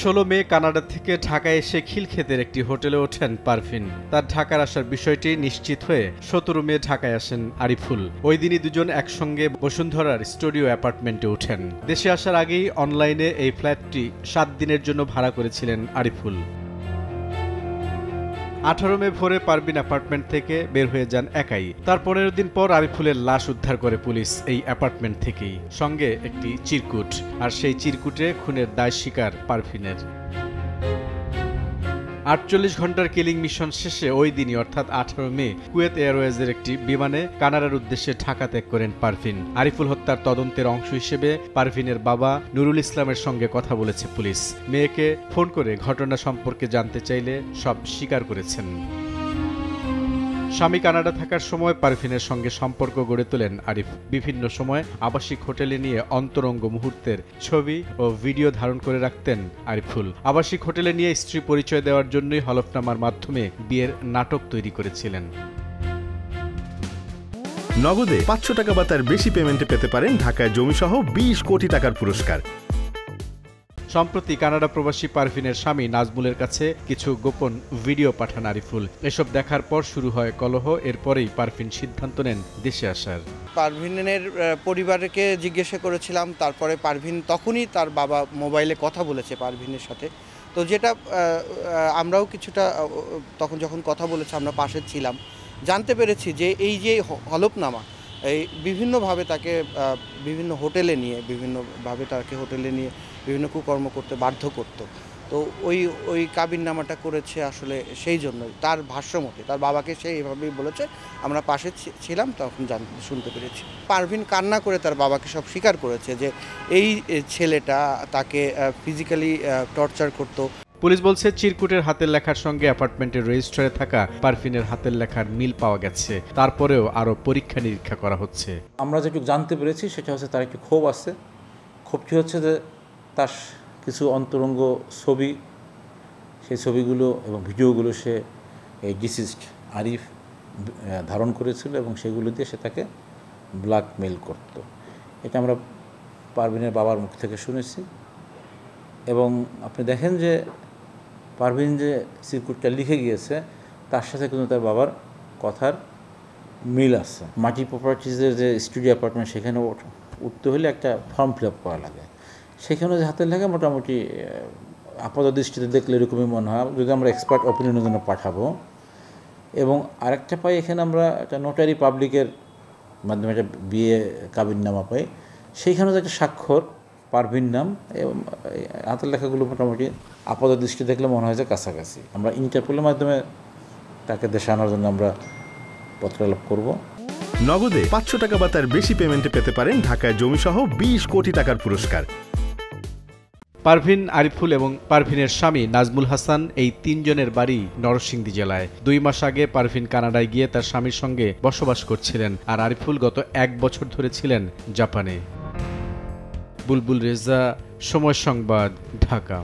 16 মে Canada থেকে ঢাকায় এসে খিলক্ষেতের একটি হোটেলে ওঠেন পারভিন। তার ঢাকার আসার বিষয়টি নিশ্চিত হয়ে 17 মে ঢাকায় আসেন আরিফুল। ওই দিনই দুজন একসঙ্গে বসুন্ধরার স্টুডিও অ্যাপার্টমেন্টে ওঠেন। দেশে আসার আগেই অনলাইনে এই ফ্ল্যাটটি 7 দিনের জন্য ভাড়া করেছিলেন আরিফুল। 18 মে ভোরে পারভিন অ্যাপার্টমেন্ট থেকে বের হয়ে যান একাই। তার 15 দিন পর আরিফুলের লাশ উদ্ধার করে পুলিশ এই অ্যাপার্টমেন্ট থেকেই, সঙ্গে একটি চিরকুট। আর সেই চিরকুটে খুনের দায় স্বীকার পারভিনের। 48 ঘন্টার কিলিং মিশন শেষে ওই দিনই অর্থাৎ 18 মে কুয়েত এয়ারওয়েজের একটি বিমানে কানাডার উদ্দেশ্যে ঢাকা ত্যাগ করেন পারভিন। আরিফুল হত্যার তদন্তের অংশ হিসেবে পারভিনের বাবা নুরুল ইসলামের সঙ্গে কথা বলেছে পুলিশ। মেয়েকে ফোন করে ঘটনা সম্পর্কে জানতে চাইলে সব স্বীকার করেছেন। স্বামী কানাডা থাকার সময় পারভিনের সঙ্গে সম্পর্ক গড়ে তোলেন আরিফ। বিভিন্ন সময় আবাসিক হোটেলে নিয়ে অন্তরঙ্গ মুহূর্তের ছবি ও ভিডিও ধারণ করে রাখতেন আরিফুল। আবাসিক হোটেলে নিয়ে স্ত্রী পরিচয় দেওয়ার জন্যই হলফনামার মাধ্যমে বিয়ের নাটক তৈরি করেছিলেন। নগদে 500 টাকা বা তার বেশি পেমেন্টে পেতে পারেন ঢাকায় জমিসহ 20 কোটি টাকার পুরস্কার। সম্প্রতি কানাডা প্রবাসী পারভিনের স্বামী নাজমুলের কাছে কিছু গোপন ভিডিও পাঠান আরিফুল। এসব দেখার পর শুরু হয় কলহ। এরপরেই পারভিন সিদ্ধান্ত নেন দেশে আসার। পারভিনের পরিবারকে জিজ্ঞাসা করেছিলাম, তারপরে পারভিন তখনই তার বাবা মোবাইলে কথা বলেছে পারভিনের সাথে। তো যেটা আমরাও কিছুটা তখন যখন কথা বলেছে আমরা পাশে ছিলাম, জানতে পেরেছি যে এই যে হলফনামা এই বিভিন্নভাবে তাকে বিভিন্ন হোটেলে নিয়ে বিভিন্ন কুকর্ম করতে বাধ্য করত। তো ওই কাবিননামাটা করেছে আসলে সেই জন্যই, তার ভাষ্যমতে তার বাবাকে সে এভাবেই বলেছে। আমরা পাশে ছিলাম, তখন শুনতে পেরেছি। পারভিন কান্না করে তার বাবাকে সব স্বীকার করেছে যে এই ছেলেটা তাকে ফিজিক্যালি টর্চার করত। পুলিশ বলছে চিরকুটের হাতের লেখার সঙ্গে অ্যাপার্টমেন্টের রেজিস্টারে থাকা পারভিনের হাতের লেখার মিল পাওয়া গেছে। তারপরেও আরও পরীক্ষা নিরীক্ষা করা হচ্ছে। আমরা যেটুকু জানতে পেরেছি সেটা হচ্ছে তার একটি ক্ষোভ আছে। ক্ষোভটি হচ্ছে যে তার কিছু অন্তরঙ্গ ছবি, সেই ছবিগুলো এবং ভিডিওগুলো সে এই ডিসিজড আরিফ ধারণ করেছিল এবং সেগুলো দিয়ে সে তাকে ব্ল্যাকমেইল করত। এটা আমরা পারভিনের বাবার মুখ থেকে শুনেছি। এবং আপনি দেখেন যে পারভিন যে চিরকুটটা লিখে গিয়েছে তার সাথে কিন্তু তার বাবার কথার মিল আছে। মাটি প্রপার্টিজের যে স্টুডিও অ্যাপার্টমেন্ট, সেখানে উঠতে হলে একটা ফর্ম ফিল আপ করা লাগে। সেখানে যে হাতের লেখা মোটামুটি আপাত দৃষ্টিতে দেখলে এরকমই মনে হয়। যদি আমরা এক্সপার্ট অপিনিয়নের জন্য পাঠাবো। এবং আরেকটা পাই, এখানে আমরা একটা নোটারি পাবলিকের মাধ্যমে একটা বিয়ে কাবিননামা পাই। সেইখানে যে একটা স্বাক্ষর পারভিন নাম এবং হাতের লেখাগুলো মোটামুটি আপাত দৃষ্টি দেখলে মনে হয় যে কাছাকাছি। আমরা ইন্টারপোলের মাধ্যমে তাকে দেশে আনার জন্য আমরা পত্রালাপ করব। নগদে 500 টাকা বা তার বেশি পেমেন্টে পেতে পারেন ঢাকায় জমিসহ 20 কোটি টাকার পুরস্কার। পারভিন, আরিফুল এবং পারভিনের স্বামী নাজমুল হাসান এই 3 জনের বাড়ি নরসিংদী জেলায়। 2 মাস আগে পারভিন কানাডায় গিয়ে তার স্বামীর সঙ্গে বসবাস করছিলেন, আর আরিফুল গত 1 বছর ধরে ছিলেন জাপানে। বুলবুল রেজা, সময় সংবাদ, ঢাকা।